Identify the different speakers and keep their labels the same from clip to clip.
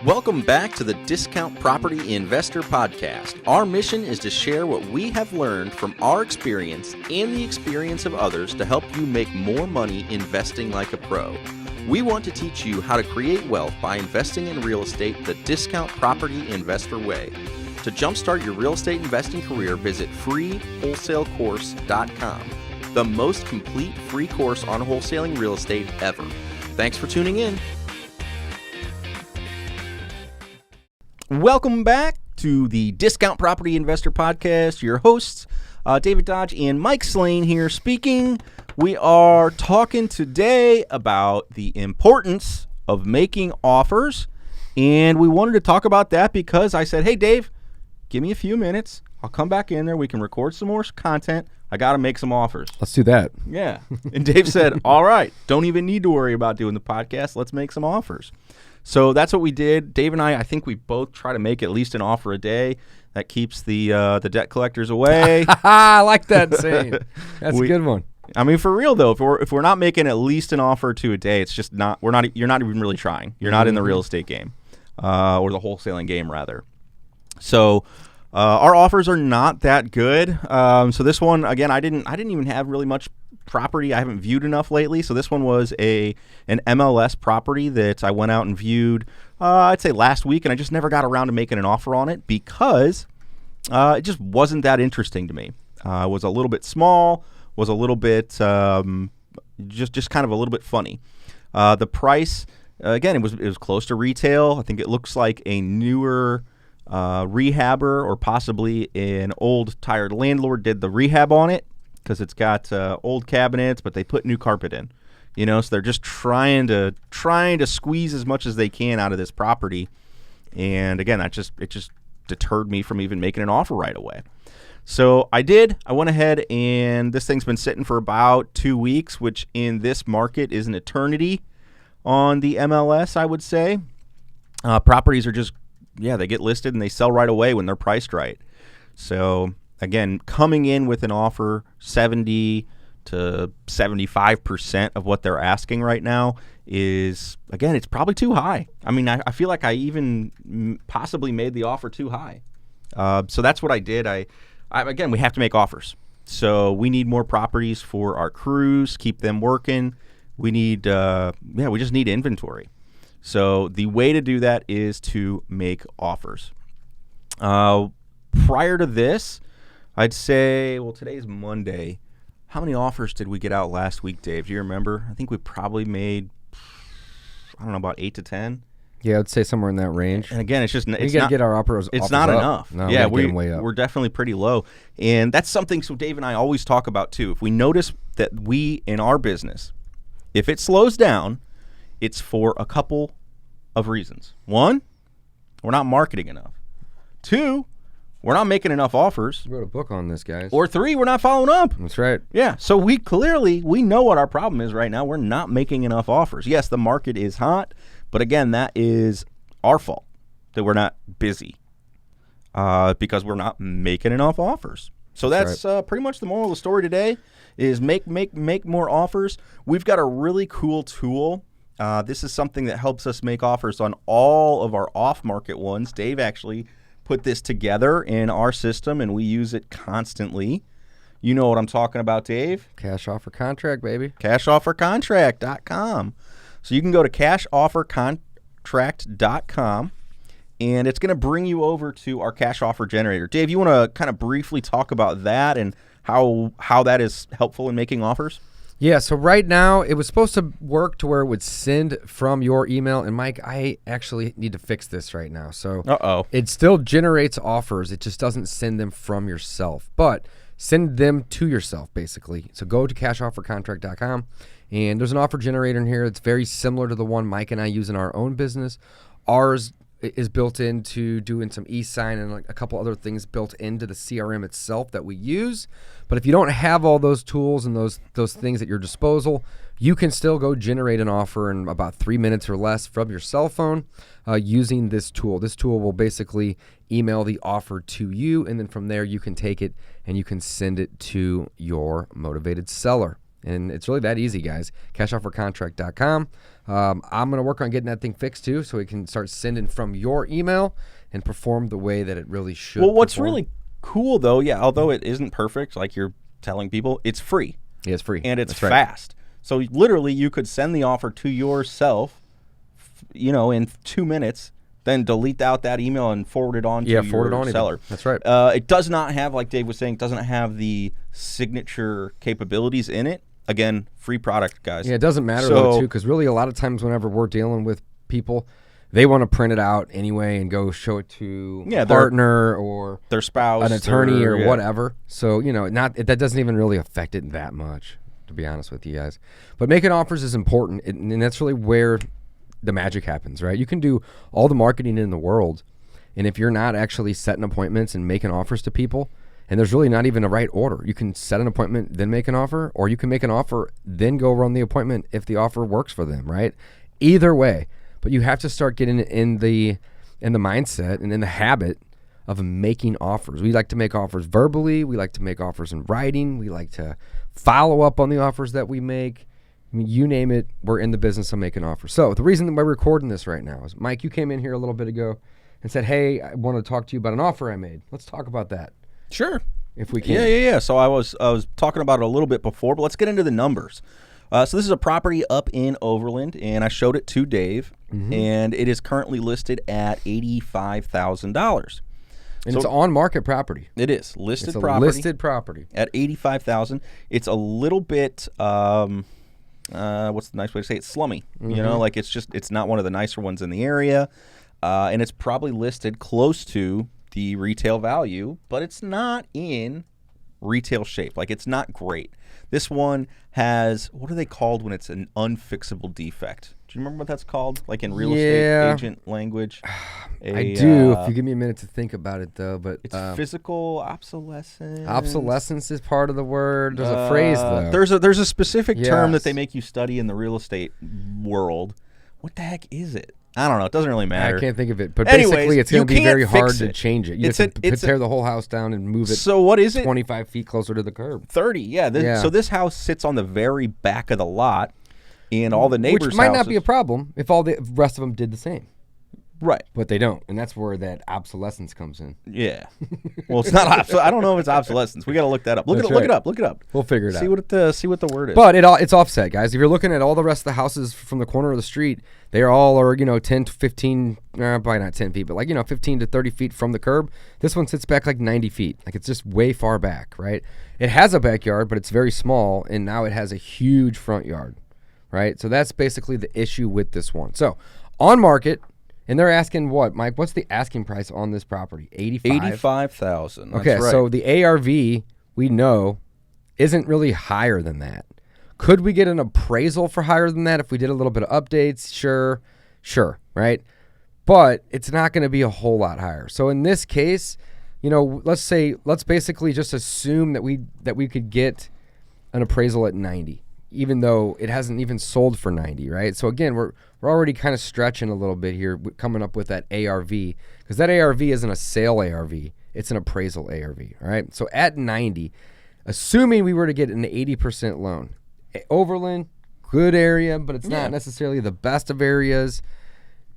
Speaker 1: Welcome back to the Discount Property Investor Podcast. Our mission is to share what we have learned from our experience and the experience of others to help you make more money investing like a pro. We want to teach you how to create wealth by investing in real estate the Discount Property Investor way. To jumpstart your real estate investing career, visit freewholesalecourse.com, the most complete free course on wholesaling real estate ever. Thanks for tuning in. Welcome back to the Discount Property Investor Podcast. Your hosts, David Dodge and Mike Slane here speaking. We are talking today about the importance of making offers, and we wanted to talk about that because I said, hey, Dave, give me a few minutes. I'll come back in there. We can record some more content. I got to make some offers.
Speaker 2: Let's do that.
Speaker 1: Yeah. And Dave said, all right, don't even need to worry about doing the podcast. Let's make some offers. So that's what we did. Dave and I think we both try to make at least an offer a day. That keeps the debt collectors away.
Speaker 2: I like that saying. That's a good one.
Speaker 1: I mean, for real though, if we're not making at least an offer or two a day, it's just not. You're not even really trying. You're not in the real estate game, or the wholesaling game rather. So our offers are not that good. So this one again, I didn't even have really much property. I haven't viewed enough lately. So this one was an MLS property that I went out and viewed, I'd say last week, and I just never got around to making an offer on it because it just wasn't that interesting to me. It was a little bit small, was a little bit just kind of a little bit funny. The price, again, it was close to retail. I think it looks like a newer rehabber or possibly an old tired landlord did the rehab on it, because it's got old cabinets, but they put new carpet in, so they're just trying to squeeze as much as they can out of this property. And again, it just deterred me from even making an offer right away. So I went ahead, and this thing's been sitting for about 2 weeks, which in this market is an eternity on the MLS, I would say. Properties are just, they get listed and they sell right away when they're priced right. So again, coming in with an offer 70 to 75% of what they're asking right now is, again, it's probably too high. I mean, I feel like I even possibly made the offer too high. So that's what I did. Again, we have to make offers. So we need more properties for our crews, keep them working. We need, we just need inventory. So the way to do that is to make offers. Prior to this, I'd say, well, today's Monday. How many offers did we get out last week, Dave? Do you remember? I think we probably made, about 8 to 10.
Speaker 2: Yeah, I'd say somewhere in that range.
Speaker 1: And again, it's just
Speaker 2: we got to get our offers.
Speaker 1: It's not enough.
Speaker 2: No,
Speaker 1: yeah,
Speaker 2: we're
Speaker 1: definitely pretty low, and that's something. So Dave and I always talk about too. If we notice that we in our business, if it slows down, it's for a couple of reasons. One, we're not marketing enough. Two, we're not making enough offers.
Speaker 2: We wrote a book on this, guys.
Speaker 1: Or three, we're not following up.
Speaker 2: That's right.
Speaker 1: Yeah, so we know what our problem is right now. We're not making enough offers. Yes, the market is hot, but again, that is our fault that we're not busy because we're not making enough offers. So that's right. Pretty much the moral of the story today is make more offers. We've got a really cool tool. This is something that helps us make offers on all of our off-market ones. Dave actually put this together in our system, and we use it constantly. You know what I'm talking about, Dave?
Speaker 2: Cash Offer Contract, baby.
Speaker 1: CashOfferContract.com. So you can go to CashOfferContract.com, and it's going to bring you over to our cash offer generator. Dave, you want to kind of briefly talk about that and how that is helpful in making offers?
Speaker 2: Yeah, so right now, it was supposed to work to where it would send from your email. And, Mike, I actually need to fix this right now. So it still generates offers. It just doesn't send them from yourself. But send them to yourself, basically. So go to cashoffercontract.com. And there's an offer generator in here. It's very similar to the one Mike and I use in our own business. Ours is built into doing some e-sign and like a couple other things built into the CRM itself that we use. But if you don't have all those tools and those things at your disposal, you can still go generate an offer in about 3 minutes or less from your cell phone using this tool. This tool will basically email the offer to you, and then from there you can take it and you can send it to your motivated seller. And it's really that easy, guys. Cashoffercontract.com. I'm going to work on getting that thing fixed too, so we can start sending from your email and perform the way that it really should.
Speaker 1: Well, what's really cool though, although it isn't perfect, like you're telling people, it's free.
Speaker 2: Yeah, it's free.
Speaker 1: And it's fast. So literally you could send the offer to yourself, in 2 minutes, then delete out that email and forward it on to your seller.
Speaker 2: That's right.
Speaker 1: It does not have, like Dave was saying, doesn't have the signature capabilities in it. Again, free product, guys.
Speaker 2: Yeah, it doesn't matter though, too, because really a lot of times whenever we're dealing with people, they want to print it out anyway and go show it to a partner or
Speaker 1: their spouse,
Speaker 2: an attorney or whatever. So, that doesn't even really affect it that much, to be honest with you guys. But making offers is important, and that's really where the magic happens, right? You can do all the marketing in the world, and if you're not actually setting appointments and making offers to people, and there's really not even a right order. You can set an appointment, then make an offer, or you can make an offer, then go run the appointment if the offer works for them, right? Either way. But you have to start getting in the mindset and in the habit of making offers. We like to make offers verbally. We like to make offers in writing. We like to follow up on the offers that we make. I mean, you name it, we're in the business of making offers. So the reason that we're recording this right now is, Mike, you came in here a little bit ago and said, hey, I want to talk to you about an offer I made. Let's talk about that.
Speaker 1: Sure.
Speaker 2: If we can.
Speaker 1: Yeah. So I was talking about it a little bit before, but let's get into the numbers. So this is a property up in Overland, and I showed it to Dave, and it is currently listed at $85,000.
Speaker 2: And it's on market property.
Speaker 1: It is listed
Speaker 2: property
Speaker 1: at $85,000. It's a little bit what's the nice way to say it? Slummy. Like it's not one of the nicer ones in the area, and it's probably listed close to the retail value, but it's not in retail shape. Like, it's not great. This one has, what are they called when it's an unfixable defect? Do you remember what that's called? Like in real estate agent language?
Speaker 2: I do, if you give me a minute to think about it, though. But
Speaker 1: it's physical obsolescence.
Speaker 2: Obsolescence is part of the word. There's a phrase, though.
Speaker 1: There's a specific term that they make you study in the real estate world. What the heck is it? I don't know. It doesn't really matter.
Speaker 2: I can't think of it. But basically, it's going to be very hard to change it. You have to tear the whole house down and move it.
Speaker 1: So what is it?
Speaker 2: 25 feet closer to the curb.
Speaker 1: 30, yeah. So this house sits on the very back of the lot, and all the neighbors'
Speaker 2: Which might not be a problem if all the rest of them did the same.
Speaker 1: Right.
Speaker 2: But they don't, and that's where that obsolescence comes in.
Speaker 1: Yeah. Well, it's not I don't know if it's obsolescence. We got to look that up. Look it up.
Speaker 2: We'll figure it out.
Speaker 1: See what the word is.
Speaker 2: But it's offset, guys. If you're looking at all the rest of the houses from the corner of the street, they all are 10 to 15, probably not 10 feet, but 15 to 30 feet from the curb. This one sits back like 90 feet. Like, it's just way far back, right? It has a backyard, but it's very small, and now it has a huge front yard, right? So that's basically the issue with this one. So on market. And they're asking what, Mike? What's the asking price on this property?
Speaker 1: $85,000.
Speaker 2: Okay,
Speaker 1: right.
Speaker 2: So the ARV, we know, isn't really higher than that. Could we get an appraisal for higher than that if we did a little bit of updates? Sure, right? But it's not going to be a whole lot higher. So in this case, let's basically just assume that we could get an appraisal at 90. Even though it hasn't even sold for 90, right? So again, we're already kind of stretching a little bit here, coming up with that ARV, because that ARV isn't a sale ARV, it's an appraisal ARV, all right? So at 90, assuming we were to get an 80% loan, Overland, good area, but it's not necessarily the best of areas.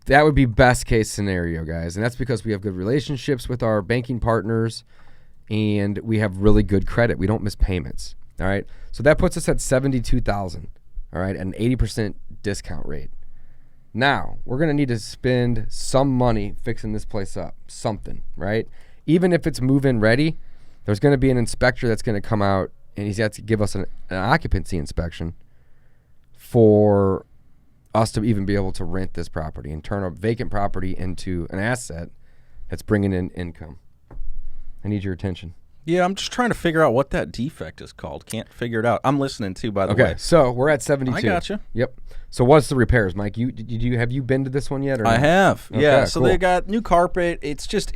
Speaker 2: That would be best case scenario, guys, and that's because we have good relationships with our banking partners, and we have really good credit. We don't miss payments. All right, so that puts us at $72,000, all right, at an 80% discount rate. Now, we're going to need to spend some money fixing this place up, something, right? Even if it's move-in ready, there's going to be an inspector that's going to come out, and he's got to give us an occupancy inspection for us to even be able to rent this property and turn a vacant property into an asset that's bringing in income. I need your attention.
Speaker 1: Yeah, I'm just trying to figure out what that defect is called. Can't figure it out. I'm listening too, by the way.
Speaker 2: Okay, so we're at 72.
Speaker 1: I gotcha.
Speaker 2: Yep. So what's the repairs, Mike? Have you been to this one yet? Or
Speaker 1: I have.
Speaker 2: Okay,
Speaker 1: yeah. So
Speaker 2: cool.
Speaker 1: They got new carpet. It's just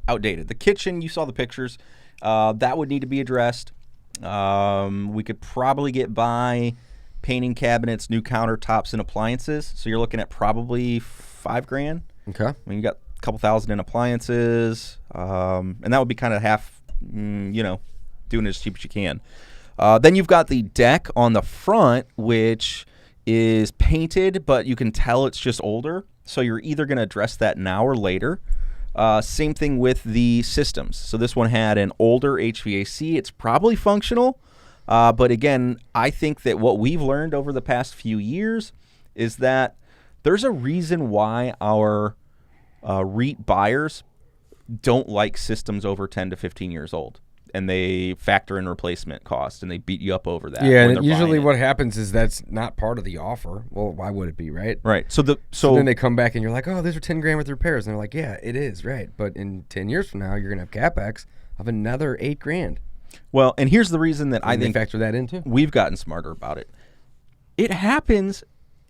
Speaker 1: outdated. The kitchen, you saw the pictures. That would need to be addressed. We could probably get by painting cabinets, new countertops, and appliances. So you're looking at probably $5,000.
Speaker 2: Okay.
Speaker 1: I mean, you got a couple thousand in appliances, and that would be kind of half. Doing it as cheap as you can. Then you've got the deck on the front, which is painted, but you can tell it's just older. So you're either going to address that now or later. Same thing with the systems. So this one had an older HVAC. It's probably functional. But again, I think that what we've learned over the past few years is that there's a reason why our REIT buyers don't like systems over 10 to 15 years old. And they factor in replacement cost, and they beat you up over that.
Speaker 2: Yeah, and usually what happens is that's not part of the offer. Well, why would it be, right?
Speaker 1: Right. So
Speaker 2: then they come back and you're like, oh, these are $10,000 worth of repairs, and they're like, yeah, it is, right? But in 10 years from now, you're gonna have capex of another $8,000.
Speaker 1: Well, and here's the reason that I think
Speaker 2: factor that in too.
Speaker 1: We've gotten smarter about it. It happens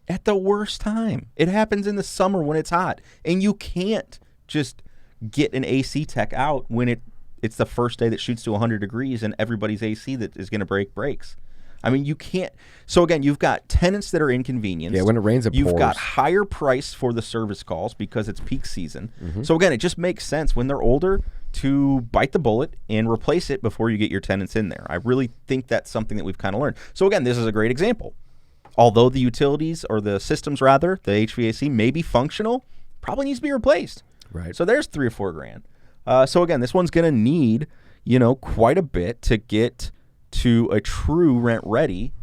Speaker 1: at the worst time. It happens in the summer when it's hot, and you can't just get an AC tech out when it's the first day that shoots to 100 degrees and everybody's AC that is going to breaks. I mean, you can't. So, again, you've got tenants that are inconvenienced.
Speaker 2: Yeah, when it rains, it
Speaker 1: You've
Speaker 2: pours.
Speaker 1: got higher price for the service calls because it's peak season. Mm-hmm. So, again, it just makes sense when they're older to bite the bullet and replace it before you get your tenants in there. I really think that's something that we've kind of learned. So, again, this is a great example. Although the utilities, or the systems rather, the HVAC may be functional, probably needs to be replaced.
Speaker 2: Right.
Speaker 1: So there's $3,000 or $4,000. So again, this one's going to need, quite a bit to get to a true rent ready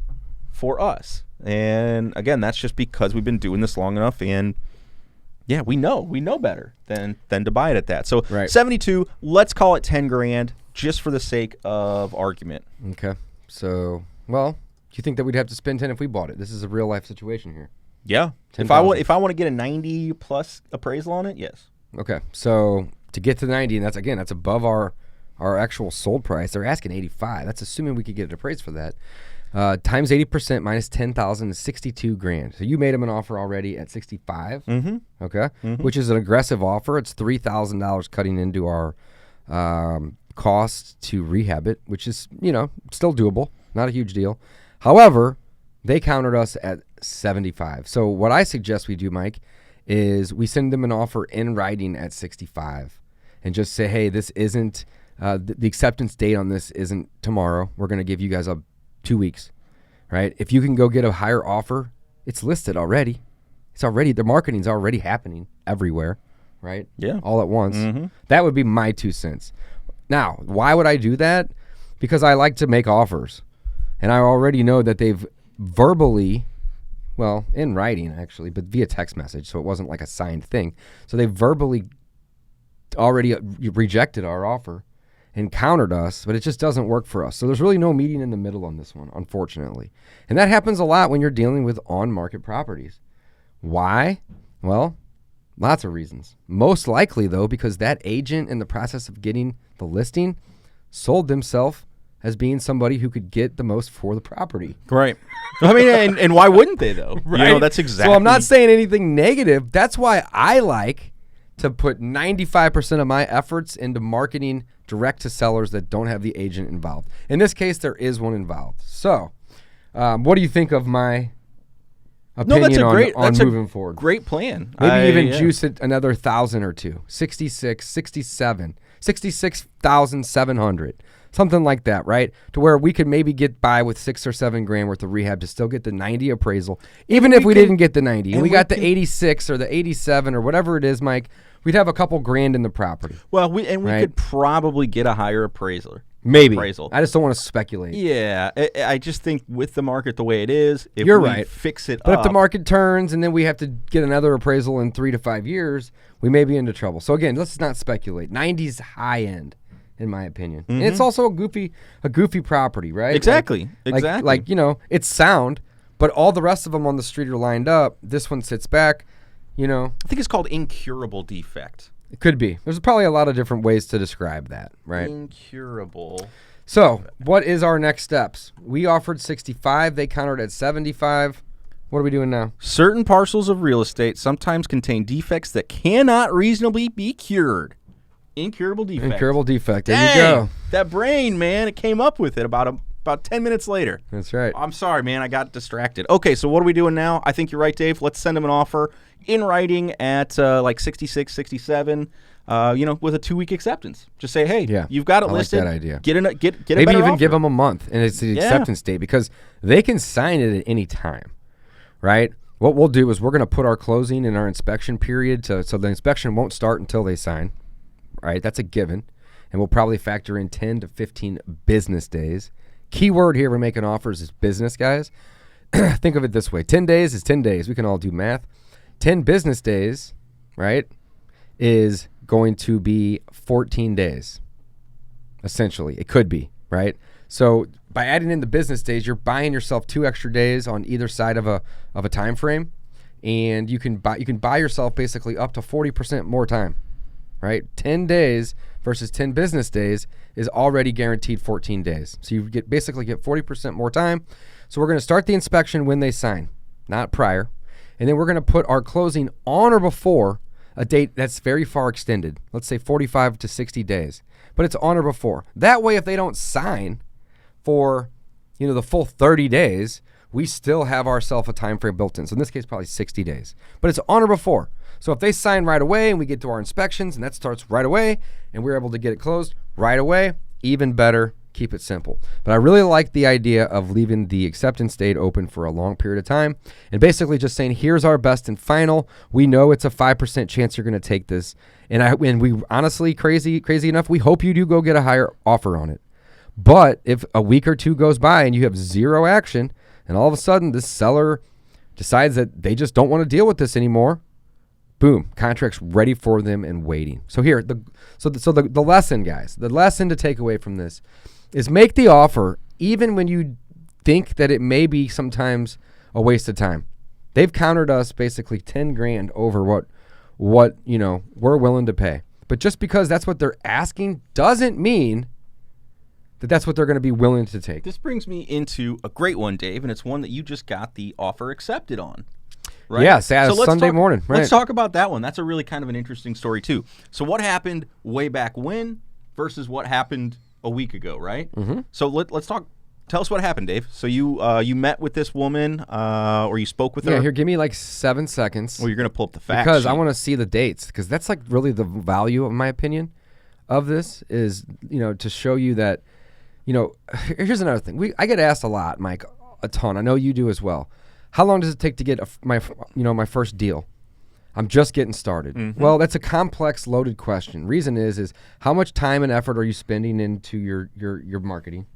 Speaker 1: for us. And again, that's just because we've been doing this long enough, and yeah, we know better than to buy it at that. So
Speaker 2: right.
Speaker 1: 72, let's call it $10,000 just for the sake of argument.
Speaker 2: Okay. So, well, do you think that we'd have to spend 10 if we bought it? This is a real life situation here.
Speaker 1: Yeah.
Speaker 2: 10,000.
Speaker 1: If I want to get a 90 plus appraisal on it, yes.
Speaker 2: Okay. So to get to 90, and that's above our actual sold price. They're asking 85. That's assuming we could get it appraised for that. Times 80% minus 10,000 is $62,000. So you made them an offer already at 65.
Speaker 1: Mm-hmm.
Speaker 2: Okay. Mm-hmm. Which is an aggressive offer. It's $3,000 cutting into our cost to rehab it, which is, still doable. Not a huge deal. However, they countered us at 75. So what I suggest we do, Mike, is we send them an offer in writing at 65 and just say, hey, this isn't, the acceptance date on this isn't tomorrow. We're going to give you guys 2 weeks, right? If you can go get a higher offer, it's listed already. The marketing's already happening everywhere, right?
Speaker 1: Yeah.
Speaker 2: All at once.
Speaker 1: Mm-hmm.
Speaker 2: That would be my 2 cents. Now, why would I do that? Because I like to make offers. And I already know that they've verbally, well, in writing actually, but via text message, so it wasn't like a signed thing. So they verbally already rejected our offer and countered us, but it just doesn't work for us. So there's really no meeting in the middle on this one, unfortunately. And that happens a lot when you're dealing with on-market properties. Why? Well, lots of reasons. Most likely, though, because that agent in the process of getting the listing sold themselves as being somebody who could get the most for the property.
Speaker 1: Right. I mean, and why wouldn't they, though?
Speaker 2: Right?
Speaker 1: That's exactly.
Speaker 2: So I'm not saying anything negative. That's why I like to put 95% of my efforts into marketing direct to sellers that don't have the agent involved. In this case, there is one involved. So what do you think of my opinion on moving forward?
Speaker 1: Great plan.
Speaker 2: Maybe even juice it another 1,000 or two. 66, 67, 66,700. Something like that, right? To where we could maybe get by with $6,000 or $7,000 worth of rehab to still get the 90 appraisal. Even if we didn't get the 90 and we got the 86 or the 87 or whatever it is, Mike, we'd have a couple grand in the property.
Speaker 1: Well, we could probably get a higher appraisal.
Speaker 2: Maybe. I just don't want to speculate.
Speaker 1: Yeah. I just think with the market the way it is, if
Speaker 2: You're
Speaker 1: we
Speaker 2: right.
Speaker 1: fix it
Speaker 2: but
Speaker 1: up.
Speaker 2: If the market turns and then we have to get another appraisal in 3 to 5 years, we may be into trouble. So again, let's not speculate. 90's high end, in my opinion. Mm-hmm. And it's also a goofy property, right?
Speaker 1: Exactly.
Speaker 2: Like, it's sound, but all the rest of them on the street are lined up. This one sits back, I
Speaker 1: think it's called incurable defect.
Speaker 2: It could be. There's probably a lot of different ways to describe that, right?
Speaker 1: Incurable.
Speaker 2: So, what is our next steps? We offered 65. They countered at 75. What are we doing now?
Speaker 1: Certain parcels of real estate sometimes contain defects that cannot reasonably be cured. Incurable defect.
Speaker 2: Incurable defect. There
Speaker 1: Dang,
Speaker 2: you go.
Speaker 1: That brain, man, it came up with it about about 10 minutes later.
Speaker 2: That's right.
Speaker 1: I'm sorry, man. I got distracted. Okay, so what are we doing now? I think you're right, Dave. Let's send them an offer in writing at like 66, 67, with a 2-week acceptance. Just say, hey, you've got it listed.
Speaker 2: I like that idea.
Speaker 1: Get a
Speaker 2: Maybe
Speaker 1: better
Speaker 2: even
Speaker 1: offer.
Speaker 2: give them a month, and it's the acceptance date, because they can sign it at any time, right? What we'll do is we're going to put our closing and our inspection period so the inspection won't start until they sign, right? That's a given. And we'll probably factor in 10 to 15 business days. Key word here we're making offers is business, guys. Think of it this way. 10 days is 10 days. We can all do math. 10 business days, right, is going to be 14 days, essentially. It could be, right? So by adding in the business days, you're buying yourself 2 extra days on either side of a time frame, and you can buy yourself basically up to 40% more time, right? 10 days versus 10 business days is already guaranteed 14 days. So you basically get 40% more time. So we're going to start the inspection when they sign, not prior, and then we're going to put our closing on or before a date that's very far extended. Let's say 45 to 60 days, but it's on or before. That way, if they don't sign for the full 30 days, we still have ourselves a time frame built in. So in this case, probably 60 days, but it's on or before. So if they sign right away and we get to our inspections and that starts right away and we're able to get it closed right away, even better. Keep it simple. But I really like the idea of leaving the acceptance date open for a long period of time and basically just saying, here's our best and final. We know it's a 5% chance you're going to take this. And we honestly, crazy enough, we hope you do go get a higher offer on it. But if a week or two goes by and you have zero action and all of a sudden this seller decides that they just don't want to deal with this anymore, boom, contract's ready for them and waiting. So here, the lesson, guys, the lesson to take away from this is make the offer even when you think that it may be sometimes a waste of time. They've countered us basically 10 grand over what we're willing to pay. But just because that's what they're asking doesn't mean that that's what they're going to be willing to take.
Speaker 1: This brings me into a great one, Dave, and it's one that you just got the offer accepted on. Right?
Speaker 2: Yeah, Sunday morning. Right.
Speaker 1: Let's talk about that one. That's a really kind of an interesting story, too. So what happened way back when versus what happened a week ago, right? Mm-hmm. So let's talk. Tell us what happened, Dave. So you met with this woman or you spoke with her?
Speaker 2: Yeah, here, give me like 7 seconds.
Speaker 1: Well, you're going to pull up the facts.
Speaker 2: Because
Speaker 1: sheet.
Speaker 2: I want to see the dates, because that's like really the value, in my opinion, of this is, to show you that, here's another thing. I get asked a lot, Mike, a ton. I know you do as well. How long does it take to get my first deal? I'm just getting started. Mm-hmm. Well, that's a complex, loaded question. Reason is how much time and effort are you spending into your marketing?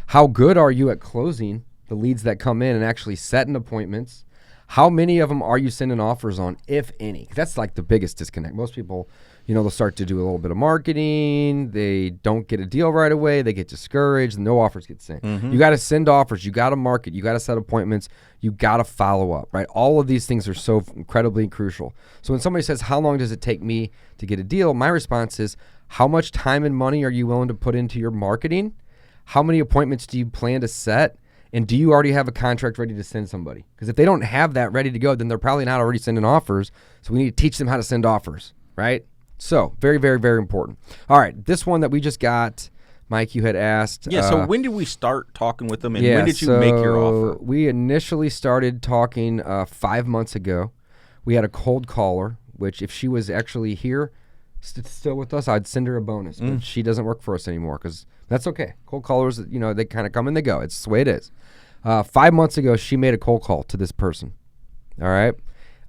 Speaker 2: How good are you at closing the leads that come in and actually setting appointments? How many of them are you sending offers on, if any? That's like the biggest disconnect. Most people, they'll start to do a little bit of marketing. They don't get a deal right away. They get discouraged and no offers get sent. Mm-hmm. You got to send offers. You got to market. You got to set appointments. You got to follow up, right? All of these things are so incredibly crucial. So when somebody says, how long does it take me to get a deal? My response is, how much time and money are you willing to put into your marketing? How many appointments do you plan to set? And do you already have a contract ready to send somebody? Because if they don't have that ready to go, then they're probably not already sending offers. So we need to teach them how to send offers, right? So very, very, very important. All right, this one that we just got, Mike, you had asked.
Speaker 1: Yeah, so when did we start talking with them, and when did you make your offer?
Speaker 2: We initially started talking 5 months ago. We had a cold caller, which if she was actually here still with us, I'd send her a bonus. But she doesn't work for us anymore because that's okay. Cold callers, they kind of come and they go. It's the way it is. 5 months ago, she made a cold call to this person. All right.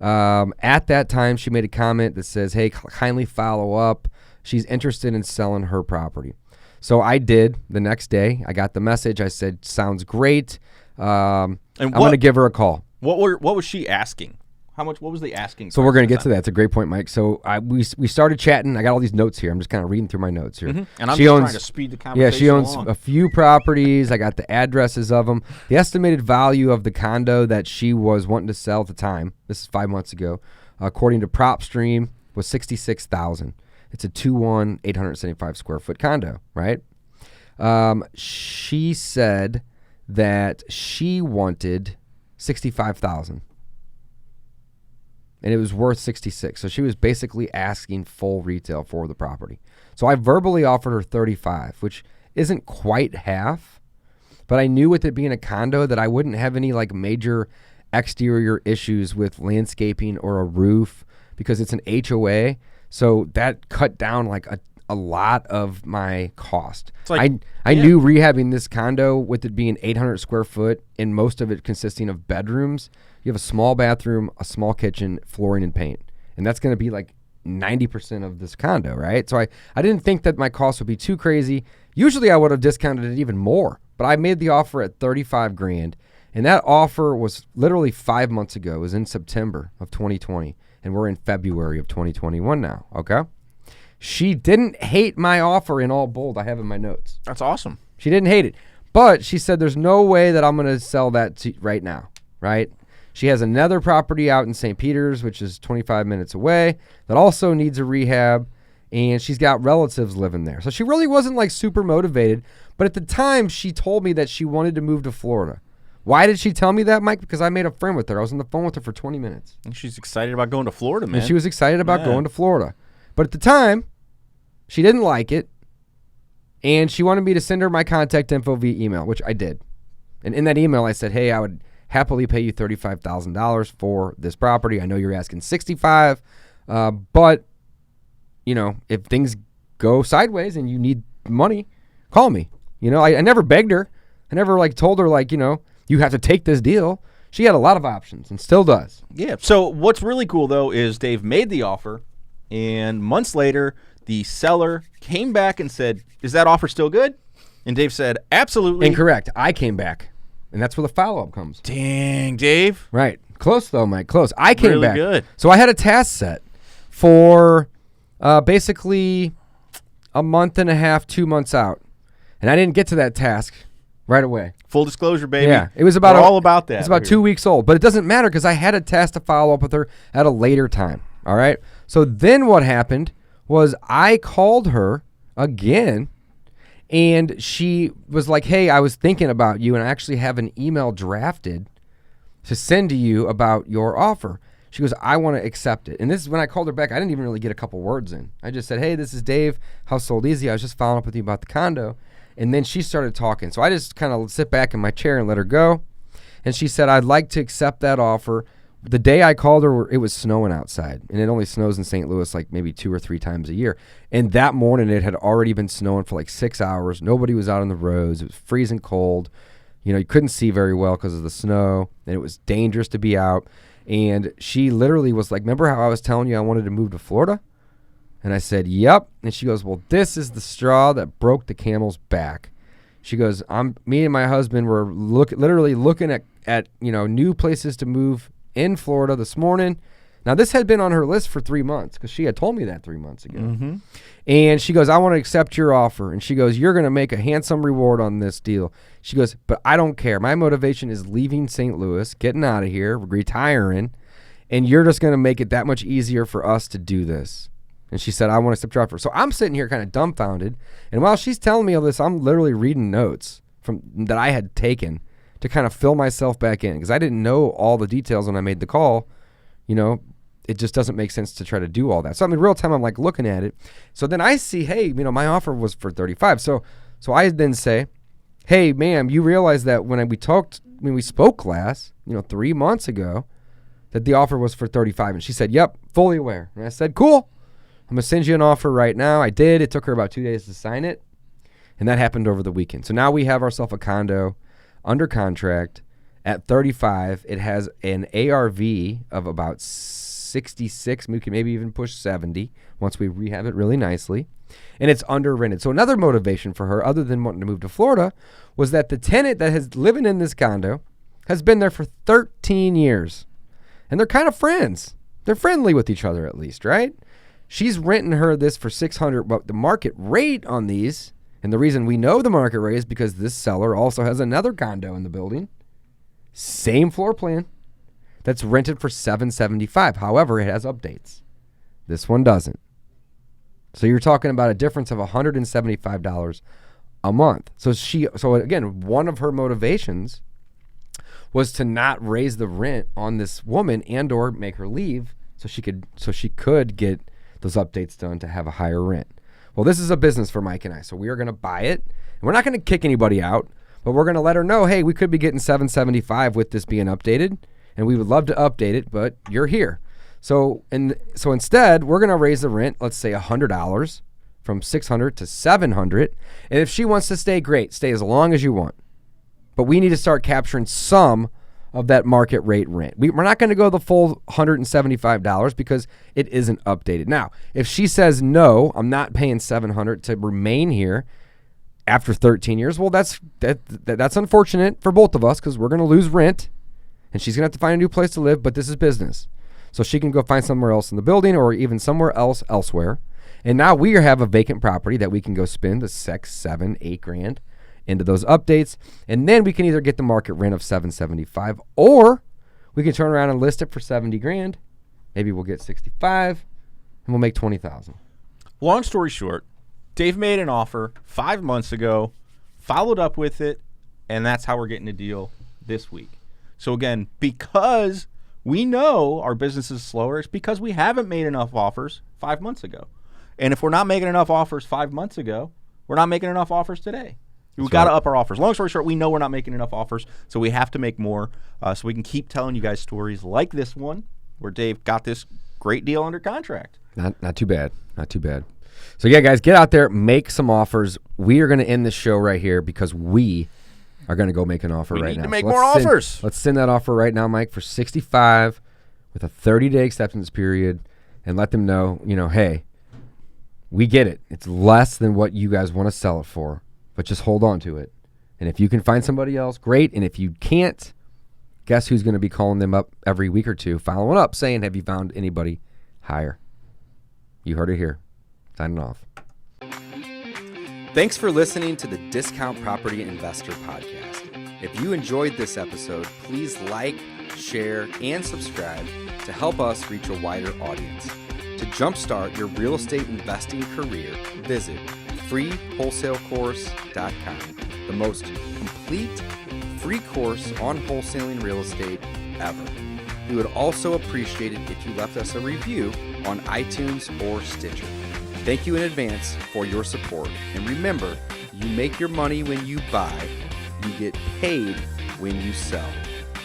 Speaker 2: At that time, she made a comment that says, hey, kindly follow up. She's interested in selling her property. So I did the next day. I got the message. I said, sounds great. I'm going to give her a call.
Speaker 1: What was she asking? What was the asking?
Speaker 2: So we're going to get to that. It's a great point, Mike. So we started chatting. I got all these notes here. I'm just kind of reading through my notes here.
Speaker 1: Mm-hmm. And I'm just trying to speed the conversation
Speaker 2: she owns
Speaker 1: along.
Speaker 2: A few properties. I got the addresses of them. The estimated value of the condo that she was wanting to sell at the time, this is 5 months ago, according to PropStream, was $66,000. It's a 2-1, 875 square foot condo, right? She said that she wanted $65,000. And it was worth $66,000. So she was basically asking full retail for the property. So I verbally offered her $35,000, which isn't quite half, But I knew with it being a condo that I wouldn't have any like major exterior issues with landscaping or a roof because it's an HOA. So that cut down like a lot of my cost. Like, I knew rehabbing this condo with it being 800 square foot and most of it consisting of bedrooms. You have a small bathroom, a small kitchen, flooring, and paint. And that's going to be like 90% of this condo, right? So I didn't think that my cost would be too crazy. Usually I would have discounted it even more, but I made the offer at $35,000. And that offer was literally 5 months ago. It was in September of 2020. And we're in February of 2021 now, okay? She didn't hate my offer in all bold. I have in my notes.
Speaker 1: That's awesome.
Speaker 2: She didn't hate it. But she said there's no way that I'm going to sell that right now, right? She has another property out in St. Peters, which is 25 minutes away, that also needs a rehab, and she's got relatives living there. So she really wasn't like super motivated. But at the time, she told me that she wanted to move to Florida. Why did she tell me that, Mike? Because I made a friend with her. I was on the phone with her for 20 minutes.
Speaker 1: And she's excited about going to Florida, man.
Speaker 2: And she was excited about going to Florida. But at the time, she didn't like it, and she wanted me to send her my contact info via email, which I did. And in that email, I said, hey, I would happily pay you $35,000 for this property. I know you're asking $65,000, but, you know, if things go sideways and you need money, call me. You know, I never begged her. I never, like, told her, like, you know, you have to take this deal. She had a lot of options and still does.
Speaker 1: Yeah. So what's really cool, though, is Dave made the offer, and months later, the seller came back and said, is that offer still good? And Dave said, absolutely.
Speaker 2: Incorrect. I came back, and that's where the follow-up comes.
Speaker 1: Dang, Dave.
Speaker 2: Right. Close, though, Mike. Close. I came
Speaker 1: really
Speaker 2: back.
Speaker 1: Good.
Speaker 2: So I had a task set for basically a month and a half, 2 months out. And I didn't get to that task right away.
Speaker 1: Full disclosure, baby.
Speaker 2: Yeah, it was about
Speaker 1: all about that.
Speaker 2: It's about 2 weeks old, but it doesn't matter because I had a task to follow up with her at a later time. All right. So then what happened was I called her again, and she was like, "Hey, I was thinking about you, and I actually have an email drafted to send to you about your offer." She goes, "I want to accept it." And this is when I called her back. I didn't even really get a couple words in. I just said, "Hey, this is Dave, House Sold Easy. I was just following up with you about the condo." And then she started talking. So I just kind of sit back in my chair and let her go. And she said, "I'd like to accept that offer." The day I called her, it was snowing outside. And it only snows in St. Louis like maybe 2 or 3 times a year. And that morning, it had already been snowing for like 6 hours. Nobody was out on the roads. It was freezing cold. You know, you couldn't see very well because of the snow. And it was dangerous to be out. And she literally was like, "Remember how I was telling you I wanted to move to Florida?" And I said, "Yep." And she goes, "Well, this is the straw that broke the camel's back." She goes, me and my husband were literally looking at you know, new places to move in Florida this morning." Now, this had been on her list for 3 months because she had told me that 3 months ago. Mm-hmm. And she goes, "I want to accept your offer." And she goes, "You're going to make a handsome reward on this deal." She goes, "But I don't care. My motivation is leaving St. Louis, getting out of here, retiring, and you're just going to make it that much easier for us to do this." And she said, "I want to accept your offer." So I'm sitting here kind of dumbfounded. And while she's telling me all this, I'm literally reading notes that I had taken to kind of fill myself back in because I didn't know all the details when I made the call. You know, it just doesn't make sense to try to do all that. So I'm in real time, I'm like looking at it. So then I see, hey, you know, my offer was for 35. So I then say, "Hey, ma'am, you realize that when we spoke last, you know, 3 months ago, that the offer was for 35. And she said, "Yep, fully aware." And I said, "Cool. I'm going to send you an offer right now." I did. It took her about 2 days to sign it. And that happened over the weekend. So now we have ourselves a condo under contract at 35. It has an ARV of about 66. We can maybe even push 70 once we rehab it really nicely. And it's under rented. So another motivation for her, other than wanting to move to Florida, was that the tenant that is living in this condo has been there for 13 years. And they're kind of friends. They're friendly with each other at least, right? She's renting her this for $600, but the market rate on these, and the reason we know the market rate is because this seller also has another condo in the building, same floor plan, that's rented for $775. However, it has updates. This one doesn't. So you're talking about a difference of $175 a month. So again, one of her motivations was to not raise the rent on this woman and or make her leave so she could get those updates done to have a higher rent. Well, this is a business for Mike and I, so we are going to buy it. And we're not going to kick anybody out, But we're going to let her know, hey, we could be getting $775 with this being updated, and we would love to update it, but you're here. So instead, we're going to raise the rent, let's say $100 from $600 to $700. And if she wants to stay, great. Stay as long as you want. But we need to start capturing some of that market rate rent. We're not going to go the full $175 because it isn't updated. Now, if she says, no, I'm not paying $700 to remain here after 13 years, well, that's unfortunate for both of us because we're going to lose rent and she's going to have to find a new place to live, but this is business. So she can go find somewhere else in the building or even somewhere else elsewhere. And now we have a vacant property that we can go spend the $6, $7, $8 into those updates. And then we can either get the market rent of $775 or we can turn around and list it for $70,000. Maybe we'll get $65 and we'll make $20,000.
Speaker 1: Long story short, Dave made an offer 5 months ago, followed up with it, and that's how we're getting a deal this week. So again, because we know our business is slower, it's because we haven't made enough offers 5 months ago. And if we're not making enough offers 5 months ago, we're not making enough offers today. We've got to up our offers. Long story short, we know we're not making enough offers, so we have to make more so we can keep telling you guys stories like this one where Dave got this great deal under contract.
Speaker 2: Not too bad. Not too bad. So, yeah, guys, get out there, make some offers. We are going to end this show right here because we are going to go make an offer right now.
Speaker 1: We need to make more offers.
Speaker 2: Let's send that offer right now, Mike, for $65 with a 30-day acceptance period and let them know, hey, we get it. It's less than what you guys want to sell it for. But just hold on to it. And if you can find somebody else, great. And if you can't, guess who's going to be calling them up every week or two, following up, saying, have you found anybody higher? You heard it here. Signing off. Thanks for listening to the Discount Property Investor Podcast. If you enjoyed this episode, please like, share, and subscribe to help us reach a wider audience. To jumpstart your real estate investing career, visit freewholesalecourse.com, the most complete free course on wholesaling real estate ever. We would also appreciate it if you left us a review on iTunes or Stitcher. Thank you in advance for your support. And remember, you make your money when you buy, you get paid when you sell.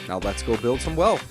Speaker 2: Now let's go build some wealth.